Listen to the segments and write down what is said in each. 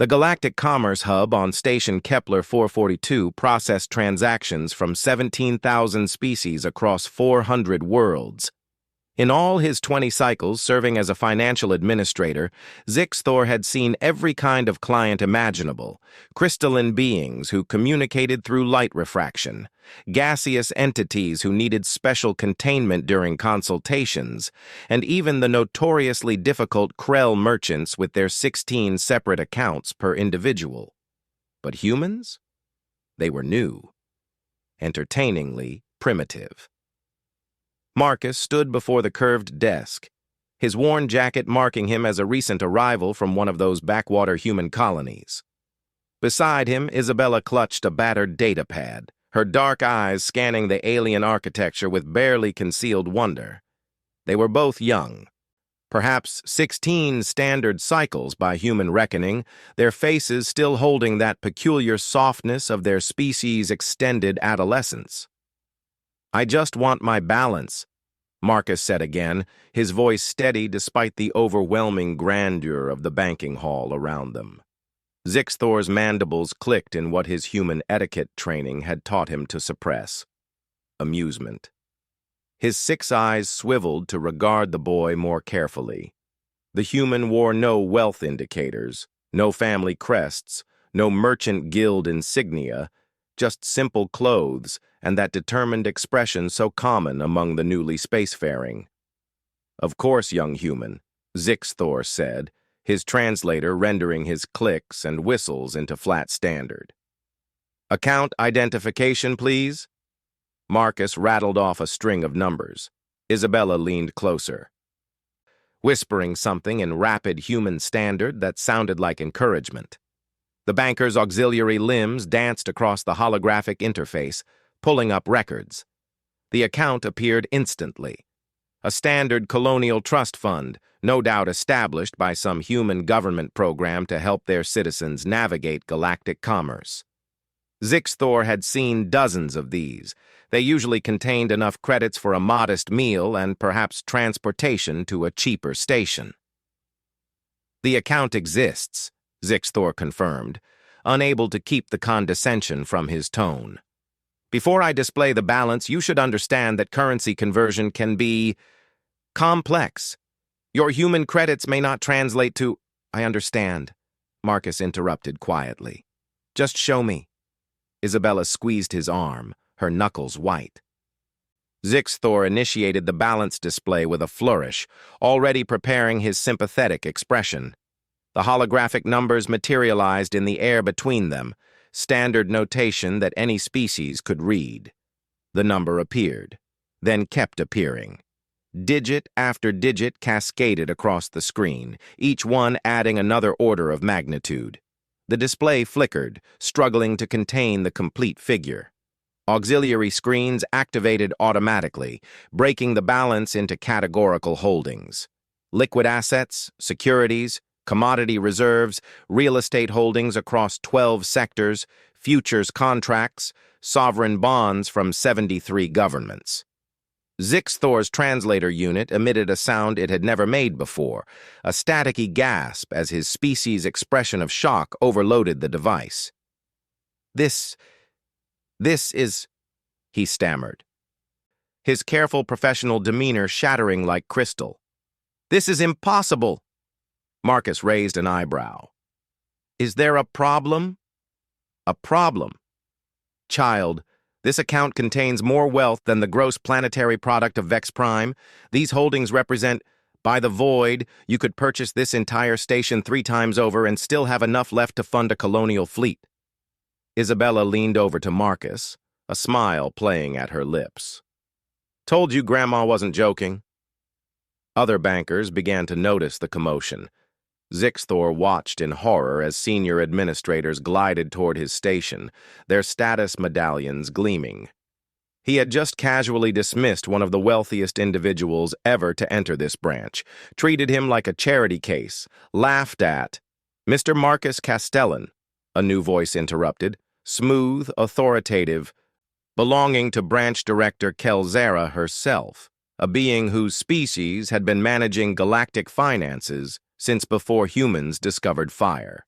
The Galactic Commerce Hub on Station Kepler 442 processed transactions from 17,000 species across 400 worlds. In all his 20 cycles serving as a financial administrator, Zixthor had seen every kind of client imaginable: crystalline beings who communicated through light refraction, gaseous entities who needed special containment during consultations, and even the notoriously difficult Krell merchants with their 16 separate accounts per individual. But humans? They were new, entertainingly primitive. Marcus stood before the curved desk, his worn jacket marking him as a recent arrival from one of those backwater human colonies. Beside him, Isabella clutched a battered datapad, her dark eyes scanning the alien architecture with barely concealed wonder. They were both young, perhaps 16 standard cycles by human reckoning, their faces still holding that peculiar softness of their species' extended adolescence. "I just want my balance," Marcus said again, his voice steady despite the overwhelming grandeur of the banking hall around them. Zixthor's mandibles clicked in what his human etiquette training had taught him to suppress: amusement. His 6 eyes swiveled to regard the boy more carefully. The human wore no wealth indicators, no family crests, no merchant guild insignia, just simple clothes and that determined expression so common among the newly spacefaring. "Of course, young human," Zixthor said, his translator rendering his clicks and whistles into flat standard. "Account identification, please." Marcus rattled off a string of numbers. Isabella leaned closer, whispering something in rapid human standard that sounded like encouragement. The banker's auxiliary limbs danced across the holographic interface, pulling up records. The account appeared instantly. A standard colonial trust fund, no doubt established by some human government program to help their citizens navigate galactic commerce. Zixthor had seen dozens of these. They usually contained enough credits for a modest meal and perhaps transportation to a cheaper station. "The account exists," Zixthor confirmed, unable to keep the condescension from his tone. "Before I display the balance, you should understand that currency conversion can be complex. Your human credits may not translate to—" "I understand," Marcus interrupted quietly. "Just show me." Isabella squeezed his arm, her knuckles white. Zixthor initiated the balance display with a flourish, already preparing his sympathetic expression. The holographic numbers materialized in the air between them, standard notation that any species could read. The number appeared, then kept appearing. Digit after digit cascaded across the screen, each one adding another order of magnitude. The display flickered, struggling to contain the complete figure. Auxiliary screens activated automatically, breaking the balance into categorical holdings: liquid assets, securities, commodity reserves, real estate holdings across 12 sectors, futures contracts, sovereign bonds from 73 governments. Zixthor's translator unit emitted a sound it had never made before, a staticky gasp as his species' expression of shock overloaded the device. This is," he stammered, his careful professional demeanor shattering like crystal. "This is impossible." Marcus raised an eyebrow. "Is there a problem?" "A problem? Child, this account contains more wealth than the gross planetary product of Vex Prime. These holdings represent, by the void, you could purchase this entire station 3 times over and still have enough left to fund a colonial fleet." Isabella leaned over to Marcus, a smile playing at her lips. "Told you Grandma wasn't joking." Other bankers began to notice the commotion. Zixthor watched in horror as senior administrators glided toward his station, their status medallions gleaming. He had just casually dismissed one of the wealthiest individuals ever to enter this branch, treated him like a charity case, laughed at. "Mr. Marcus Castellan," a new voice interrupted, smooth, authoritative, belonging to branch director Kelzera herself, a being whose species had been managing galactic finances since before humans discovered fire.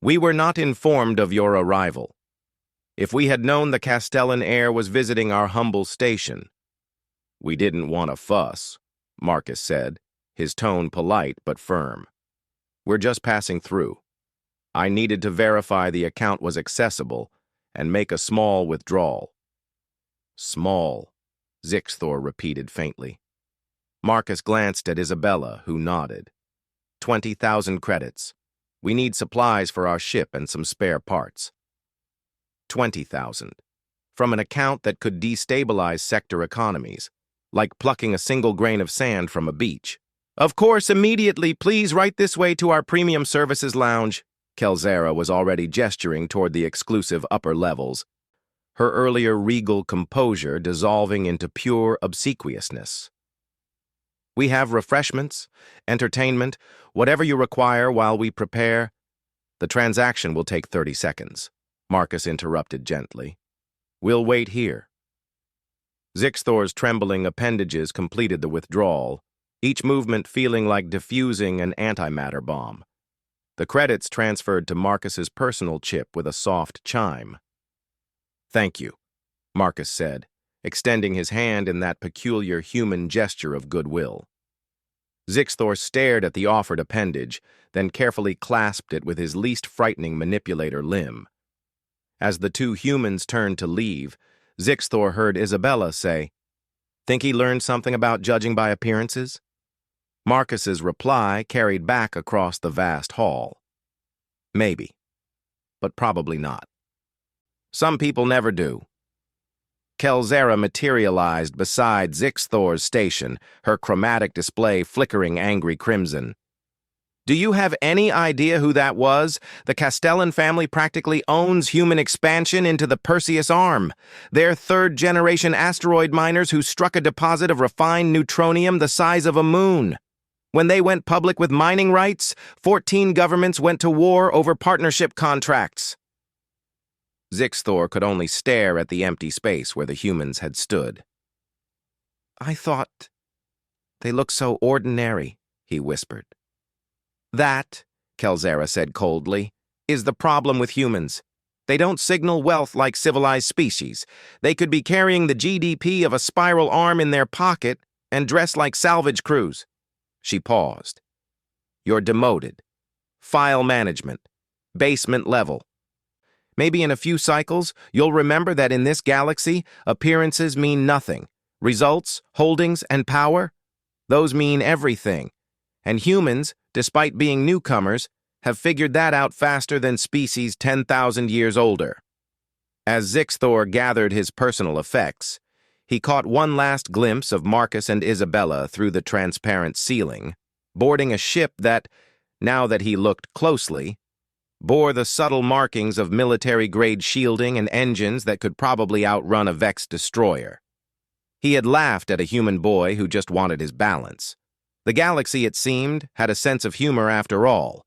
We were not informed of your arrival. If we had known the Castellan heir was visiting our humble station, we didn't want a fuss, Marcus said, his tone polite but firm. We're just passing through. I needed to verify the account was accessible and make a small withdrawal. Small, Zixthor repeated faintly. Marcus glanced at Isabella, who nodded. 20,000 credits. We need supplies for our ship and some spare parts. 20,000. From an account that could destabilize sector economies, like plucking a single grain of sand from a beach. Of course, immediately, please right this way to our premium services lounge. Kelzera was already gesturing toward the exclusive upper levels, her earlier regal composure dissolving into pure obsequiousness. We have refreshments, entertainment, whatever you require while we prepare. The transaction will take 30 seconds, Marcus interrupted gently. We'll wait here. Zixthor's trembling appendages completed the withdrawal, each movement feeling like diffusing an antimatter bomb. The credits transferred to Marcus's personal chip with a soft chime. Thank you, Marcus said, extending his hand in that peculiar human gesture of goodwill. Zixthor stared at the offered appendage, then carefully clasped it with his least frightening manipulator limb. As the two humans turned to leave, Zixthor heard Isabella say, "Think he learned something about judging by appearances?" Marcus's reply carried back across the vast hall. Maybe, but probably not. Some people never do. Kelzera materialized beside Zixthor's station, her chromatic display flickering angry crimson. Do you have any idea who that was? The Castellan family practically owns human expansion into the Perseus Arm. They're third-generation asteroid miners who struck a deposit of refined neutronium the size of a moon. When they went public with mining rights, 14 governments went to war over partnership contracts. Zixthor could only stare at the empty space where the humans had stood. I thought they looked so ordinary, he whispered. That, Kelzera said coldly, is the problem with humans. They don't signal wealth like civilized species. They could be carrying the GDP of a spiral arm in their pocket and dress like salvage crews. She paused. You're demoted. File management. Basement level. Maybe in a few cycles, you'll remember that in this galaxy, appearances mean nothing. Results, holdings, and power, those mean everything. And humans, despite being newcomers, have figured that out faster than species 10,000 years older. As Zixthor gathered his personal effects, he caught one last glimpse of Marcus and Isabella through the transparent ceiling, boarding a ship that, now that he looked closely, bore the subtle markings of military-grade shielding and engines that could probably outrun a Vex destroyer. He had laughed at a human boy who just wanted his balance. The galaxy, it seemed, had a sense of humor after all,